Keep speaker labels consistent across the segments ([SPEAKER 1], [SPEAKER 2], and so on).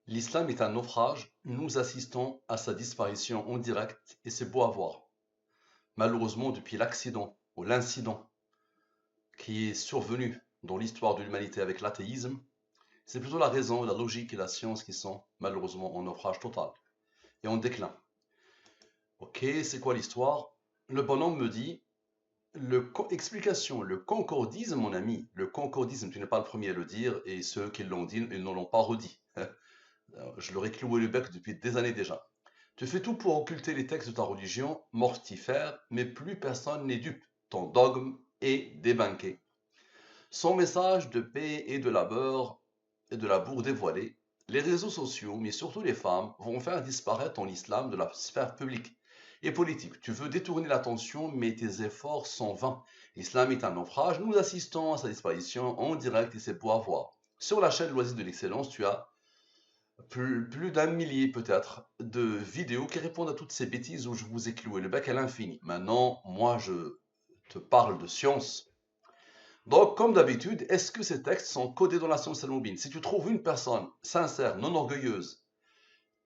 [SPEAKER 1] L'islam est un naufrage, nous assistons à sa disparition en direct et c'est beau à voir. Malheureusement, depuis l'accident ou l'incident qui est survenu dans l'histoire de l'humanité avec l'athéisme, c'est plutôt la raison, la logique et la science qui sont malheureusement en naufrage total et en déclin. Ok, c'est quoi l'histoire? Le bonhomme me dit, explication, le concordisme, mon ami, le concordisme, tu n'es pas le premier à le dire et ceux qui l'ont dit, ils ne l'ont pas redit. Je leur ai cloué le bec depuis des années déjà. Tu fais tout pour occulter les textes de ta religion, mortifère, mais plus personne n'est dupe. Ton dogme est débunké. Son message de paix et de labeur et de labour dévoilé, les réseaux sociaux, mais surtout les femmes, vont faire disparaître ton islam de la sphère publique et politique. Tu veux détourner l'attention, mais tes efforts sont vains. L'islam est un naufrage, nous assistons à sa disparition en direct et c'est pour avoir. Sur la chaîne Loisirs de l'Excellence, tu as plus d'un millier peut-être de vidéos qui répondent à toutes ces bêtises où je vous ai cloué le bec à l'infini. Maintenant, moi, je te parle de science. Donc, comme d'habitude, est-ce que ces textes sont codés dans la science al-Mubin? Si tu trouves une personne sincère, non orgueilleuse,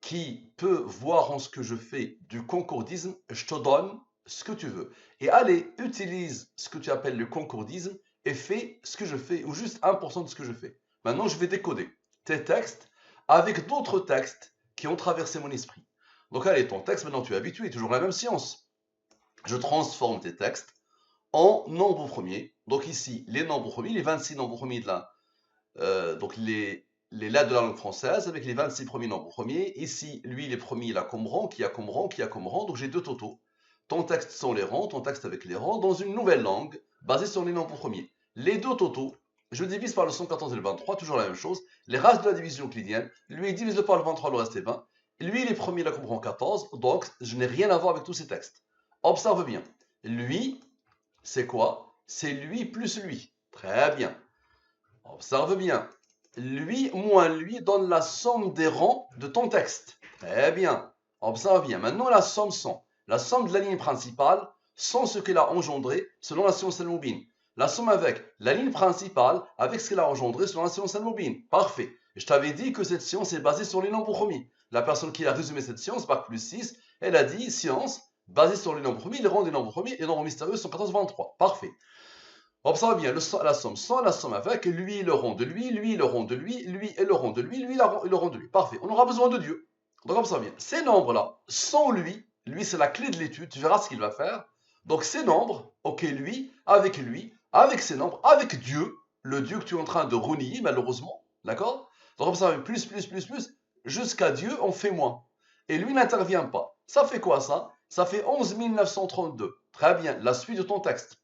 [SPEAKER 1] qui peut voir en ce que je fais du concordisme, je te donne ce que tu veux. Et allez, utilise ce que tu appelles le concordisme et fais ce que je fais, ou juste 1% de ce que je fais. Maintenant, je vais décoder tes textes avec d'autres textes qui ont traversé mon esprit. Donc allez, ton texte, maintenant tu es habitué, toujours la même science. Je transforme tes textes en nombres premiers. Donc ici, les nombres premiers, les 26 nombres premiers de la, donc les lettres de la langue française avec les 26 premiers nombres premiers. Ici, lui, les premiers, il a comme rang, qui a comme rang, qui a comme rang. Donc j'ai deux totaux. Ton texte sans les rangs, ton texte avec les rangs, dans une nouvelle langue, basée sur les nombres premiers. Les deux totaux, je divise par le 114 et le 23, toujours la même chose. Les races de la division euclidienne, lui, divise-le par le 23, le reste est 20. Lui, les premiers, il a comme rang 14, donc je n'ai rien à voir avec tous ces textes. Observe bien. Lui, c'est quoi? C'est lui plus lui. Très bien. Observe bien. Lui moins lui donne la somme des rangs de ton texte. Très bien. Observe bien. Maintenant, la somme sans. La somme de la ligne principale sans ce qu'elle a engendré selon la science al-Mubin. La somme avec la ligne principale avec ce qu'elle a engendré selon la science al-Mubin. Parfait. Je t'avais dit que cette science est basée sur les nombres premiers. La personne qui a résumé cette science, Bac plus 6, elle a dit science basée sur les nombres premiers, les rangs des nombres premiers, et les nombres mystérieux sont 14, 23. Parfait. Observe bien, la somme sans, la somme avec, lui le rond de lui le rond de lui et le rond de lui et le rond de lui. Parfait, on aura besoin de Dieu. Donc observe bien, ces nombres-là, sans lui c'est la clé de l'étude, tu verras ce qu'il va faire. Donc ces nombres, ok, lui, avec ces nombres, avec Dieu, le Dieu que tu es en train de renier malheureusement, d'accord? Donc observe, plus, jusqu'à Dieu, on fait moins. Et lui n'intervient pas. Ça fait quoi ça? Ça fait 11 932. Très bien, la suite de ton texte.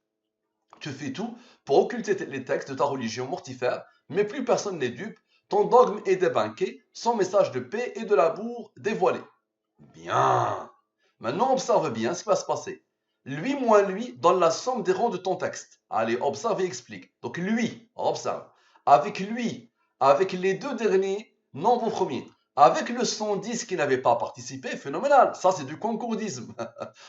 [SPEAKER 1] Tu fais tout pour occulter les textes de ta religion mortifère, mais plus personne n'est dupe. Ton dogme est débunké, son message de paix et de labour dévoilé. Bien. Maintenant, observe bien ce qui va se passer. Lui moins lui donne la somme des rangs de ton texte. Allez, observe et explique. Donc lui, observe. Avec les deux derniers nombres premiers, avec le 110 qui n'avait pas participé, phénoménal. Ça, c'est du concordisme.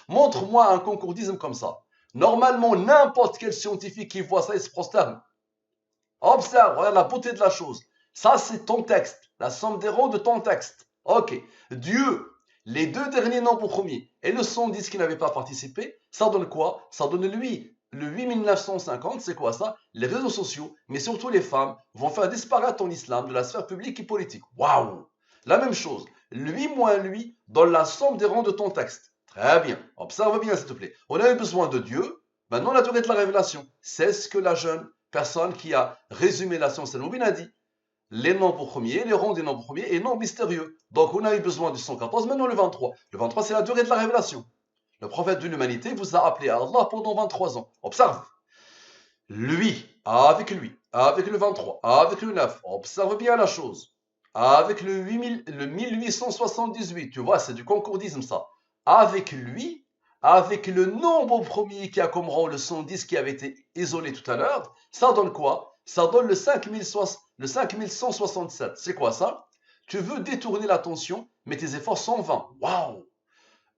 [SPEAKER 1] Montre-moi un concordisme comme ça. Normalement, n'importe quel scientifique qui voit ça, il se prosterne. Observe, regarde la beauté de la chose. Ça, c'est ton texte. La somme des rangs de ton texte. Ok. Dieu, les deux derniers nombres premiers et le 110 qui n'avait pas participé, ça donne quoi? Ça donne lui. Le 8950, c'est quoi ça? Les réseaux sociaux, mais surtout les femmes, vont faire disparaître ton islam de la sphère publique et politique. Waouh! La même chose. Lui moins lui donne la somme des rangs de ton texte. Très bien. Observe bien, s'il te plaît. On a eu besoin de Dieu. Maintenant, la durée de la révélation. C'est ce que la jeune personne qui a résumé la science al-Mubin a dit. Les nombres premiers, les rangs des nombres premiers et nombres mystérieux. Donc, on a eu besoin du 114, maintenant le 23. Le 23, c'est la durée de la révélation. Le prophète de l'humanité vous a appelé à Allah pendant 23 ans. Observe. Avec le 23, avec le 9, observe bien la chose. Avec le 1878, tu vois, c'est du concordisme ça. Avec lui, avec le nombre premier qui a comme rang le 110 qui avait été isolé tout à l'heure, ça donne quoi? Ça donne le 5167. C'est quoi ça? Tu veux détourner l'attention, mais tes efforts sont vains. Waouh!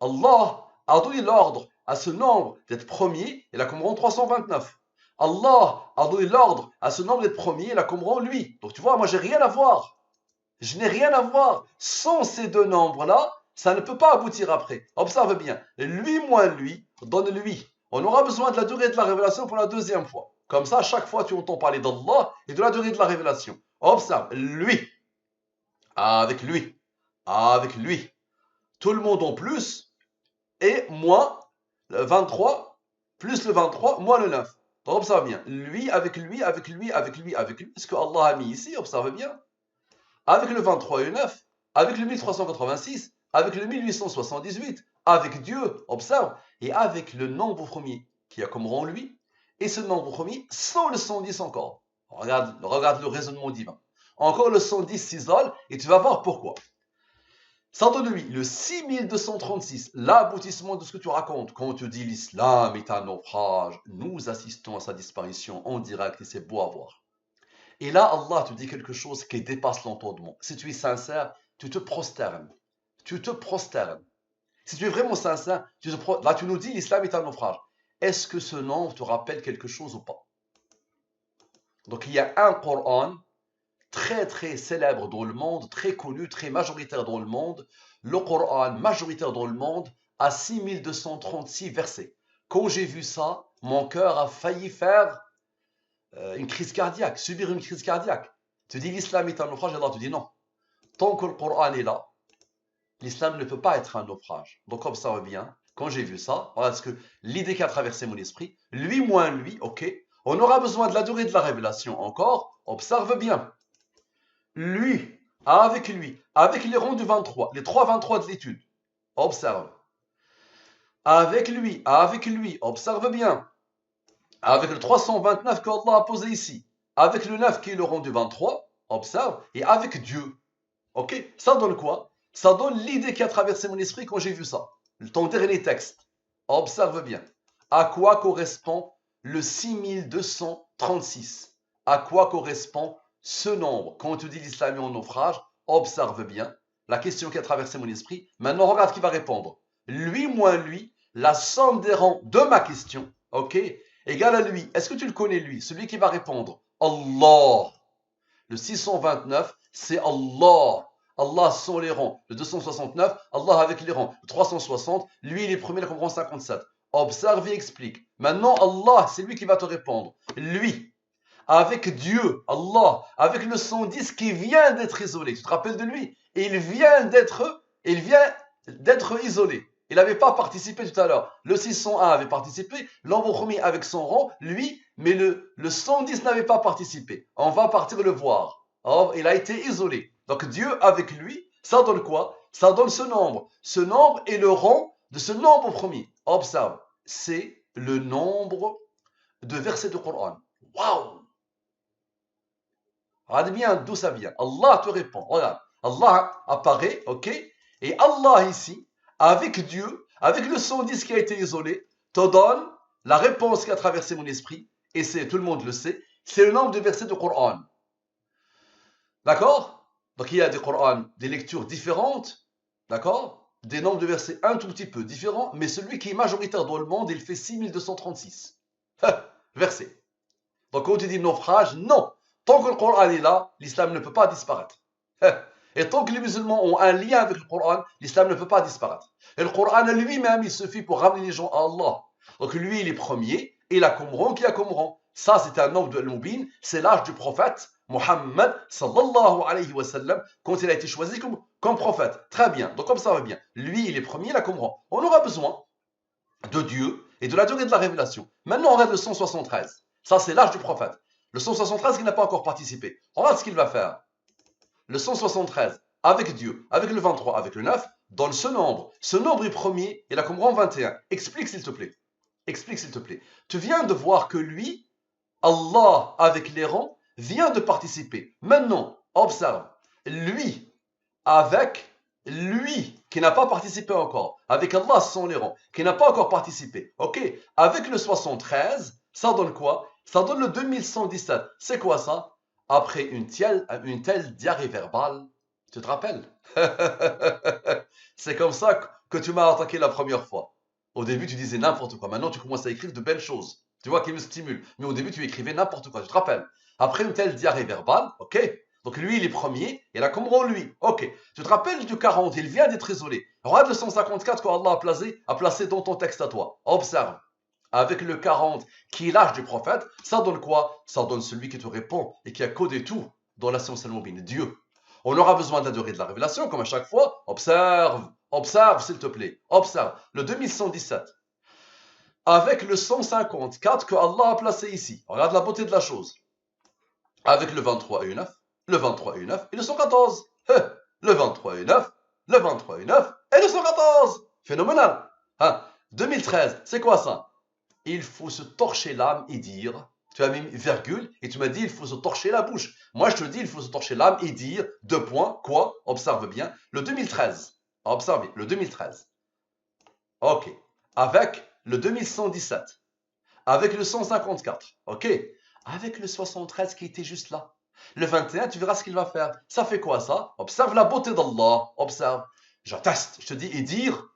[SPEAKER 1] Allah a donné l'ordre à ce nombre d'être premier, il a comme rang 329. Allah a donné l'ordre à ce nombre d'être premier, il a comme rang lui. Donc tu vois, moi j'ai rien à voir. Je n'ai rien à voir. Sans ces deux nombres-là, ça ne peut pas aboutir après. Observe bien. Lui moins lui donne lui. On aura besoin de la durée de la révélation pour la deuxième fois. Comme ça, à chaque fois, tu entends parler d'Allah et de la durée de la révélation. Observe. Lui. Avec lui. Avec lui. Tout le monde en plus. Et moi, le 23, plus le 23, moi le 9. Donc, observe bien. Lui, avec lui, avec lui, avec lui, avec lui. Ce que Allah a mis ici, observe bien. Avec le 23 et le 9, avec le 1386, avec le 1878, avec Dieu, observe, et avec le nombre premier qui a comme rang lui, et ce nombre premier sans le 110 encore. Regarde le raisonnement divin. Encore le 110 s'isole, et tu vas voir pourquoi. Ça donne lui le 6236, l'aboutissement de ce que tu racontes. Quand tu dis l'islam est un naufrage, nous assistons à sa disparition en direct et c'est beau à voir. Et là, Allah te dit quelque chose qui dépasse l'entendement. Si tu es sincère, tu te prosternes. Tu te prosternes. Si tu es vraiment sincère, là tu nous dis l'islam est un naufrage. Est-ce que ce nom te rappelle quelque chose ou pas? Donc il y a un Coran très très célèbre dans le monde, très connu, très majoritaire dans le monde. Le Coran majoritaire dans le monde a 6236 versets. Quand j'ai vu ça, mon cœur a failli faire une crise cardiaque, subir une crise cardiaque. Tu dis l'islam est un naufrage, Allah te dit non. Tant que le Coran est là, l'islam ne peut pas être un naufrage. Donc observe bien, quand j'ai vu ça, voilà ce que l'idée qui a traversé mon esprit, lui moins lui, ok, on aura besoin de la durée de la révélation encore, observe bien. Lui, avec les rangs du 23, les 3 23 de l'étude, observe. Avec lui, observe bien. Avec le 329 qu'Allah a posé ici, avec le 9 qui est le rang du 23, observe, et avec Dieu. Ok? Ça donne quoi? Ça donne l'idée qui a traversé mon esprit quand j'ai vu ça. Ton dernier texte. Observe bien. À quoi correspond le 6236? À quoi correspond ce nombre? Quand on te dit l'islam est en naufrage, observe bien la question qui a traversé mon esprit. Maintenant, regarde qui va répondre. Lui moins lui, la somme des rangs de ma question, ok, égale à lui. Est-ce que tu le connais lui? Celui qui va répondre. Allah. Le 629, c'est Allah. Allah sans les rangs. Le 269, Allah avec les rangs. Le 360, lui il est premier, il comprend 57. Observe et explique. Maintenant, Allah, c'est lui qui va te répondre. Lui, avec Dieu, Allah, avec le 110 qui vient d'être isolé. Tu te rappelles de lui? Il vient d'être isolé. Il n'avait pas participé tout à l'heure. Le 601 avait participé, l'ombre premier avec son rang, lui, mais le 110 n'avait pas participé. On va partir le voir. Or, il a été isolé. Donc Dieu avec lui, ça donne quoi? Ça donne ce nombre. Ce nombre est le rang de ce nombre premier. Observe, c'est le nombre de versets du Coran. Waouh! Regarde bien d'où ça vient. Allah te répond. Regarde. Allah apparaît, ok? Et Allah ici, avec Dieu, avec le 110 qui a été isolé, te donne la réponse qui a traversé mon esprit. Et c'est, tout le monde le sait, c'est le nombre de versets du Coran. D'accord? Donc il y a des Corans, des lectures différentes. D'accord? Des nombres de versets un tout petit peu différents. Mais celui qui est majoritaire dans le monde, il fait 6236 versets. Donc quand tu dis naufrage, non. Tant que le Coran est là, l'islam ne peut pas disparaître. Et tant que les musulmans ont un lien avec le Coran, l'islam ne peut pas disparaître. Et le Coran lui-même, il suffit pour ramener les gens à Allah. Donc lui, il est premier, et il a comme rang qui a comme rang. Ça, c'est un nombre de Al-Mubin, c'est l'âge du prophète Muhammad sallallahu alayhi wa sallam, quand il a été choisi comme prophète. Très bien, donc comme ça va bien. Lui, il est premier, il a comme rang. On aura besoin de Dieu et de la durée de la révélation. Maintenant, on regarde le 173. Ça, c'est l'âge du prophète. Le 173 qui n'a pas encore participé. Regarde ce qu'il va faire. Le 173, avec Dieu, avec le 23, avec le 9, donne ce nombre. Ce nombre est premier, il a comme rang 21. Explique s'il te plaît. Explique s'il te plaît. Tu viens de voir que lui, Allah avec les rangs, vient de participer. Maintenant, observe. Lui, avec lui, qui n'a pas participé encore, avec Allah sans les rangs, qui n'a pas encore participé. Ok. Avec le 73, ça donne quoi? Ça donne le 2117. C'est quoi ça? Après une telle diarrhée verbale, tu te rappelles? C'est comme ça que tu m'as attaqué la première fois. Au début, tu disais n'importe quoi. Maintenant, tu commences à écrire de belles choses. Tu vois, qui me stimulent. Mais au début, tu écrivais n'importe quoi. Tu te rappelles? Après une telle diarrhée verbale, ok? Donc lui, il est premier, et la Qumran, lui. Ok. Tu te rappelles du 40, il vient d'être isolé. Regarde le 154 qu'Allah a placé dans ton texte à toi. Observe. Avec le 40 qui est l'âge du prophète, ça donne quoi? Ça donne celui qui te répond et qui a codé tout dans la science al-mubin, Dieu. On aura besoin de la durée de la révélation, comme à chaque fois. Observe, observe, s'il te plaît. Observe. Le 2117. Avec le 154 que Allah a placé ici. Regarde la beauté de la chose. Avec le 23 et 9, le 23 et 9 et le 114. Le 23 et 9, le 23 et 9 et le 114. Phénoménal. 2013, c'est quoi ça? Il faut se torcher l'âme et dire, tu as mis virgule et tu m'as dit il faut se torcher la bouche. Moi je te dis il faut se torcher l'âme et dire, deux points, quoi? Observe bien, le 2013. Observe bien, le 2013. Ok. Avec le 2117. Avec le 154. Ok. Avec le 73 qui était juste là. Le 21, tu verras ce qu'il va faire. Ça fait quoi ça? Observe la beauté d'Allah. Observe. J'atteste, je te dis, et dire,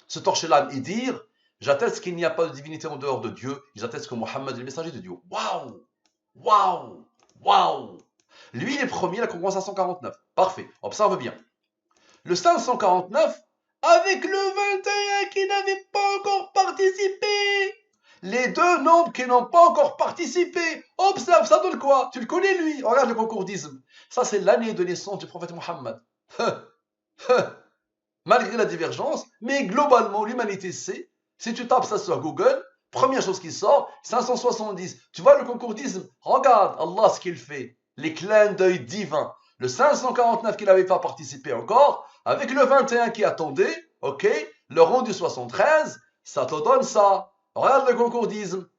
[SPEAKER 1] se torcher l'âme et dire, j'atteste qu'il n'y a pas de divinité en dehors de Dieu. J'atteste que Mohammed est le messager de Dieu. Waouh! Waouh! Waouh! Lui, il est premier, la congruence à 149. Parfait. Observe bien. Le 549, avec le 21 qui n'avait pas encore participé. Les deux nombres qui n'ont pas encore participé. Observe, ça donne quoi? Tu le connais, lui. Regarde le concordisme. Ça, c'est l'année de naissance du prophète Mohammed. Malgré la divergence, mais globalement, l'humanité sait. Si tu tapes ça sur Google, première chose qui sort, 570. Tu vois le concordisme? Regarde Allah ce qu'il fait. Les clins d'œil divins. Le 549 qui n'avait pas participé encore, avec le 21 qui attendait, ok, le rang du 73, ça te donne ça. Regarde le concordisme.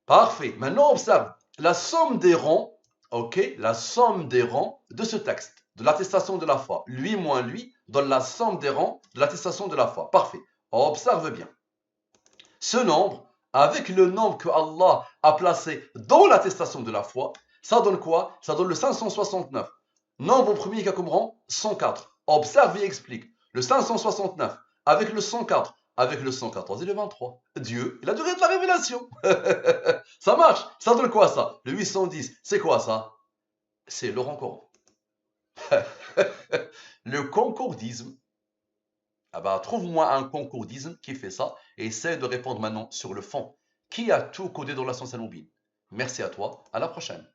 [SPEAKER 1] Parfait. Maintenant, observe. La somme des rangs, ok, la somme des rangs de ce texte, de l'attestation de la foi, lui moins lui, donne la somme des rangs de l'attestation de la foi. Parfait. Observe bien. Ce nombre, avec le nombre que Allah a placé dans l'attestation de la foi, ça donne quoi? Ça donne le 569. Nombre premier qui a comme rang 104. Observe et explique. Le 569 avec le 104, avec le 114 et le 23. Dieu, il a duré de la révélation. Ça marche. Ça donne quoi ça? Le 810, c'est quoi ça? C'est le rang courant. Le concordisme. Ah bah, trouve-moi un concordisme qui fait ça et essaie de répondre maintenant sur le fond. Qui a tout codé dans la science al-mubin? Merci à toi, à la prochaine.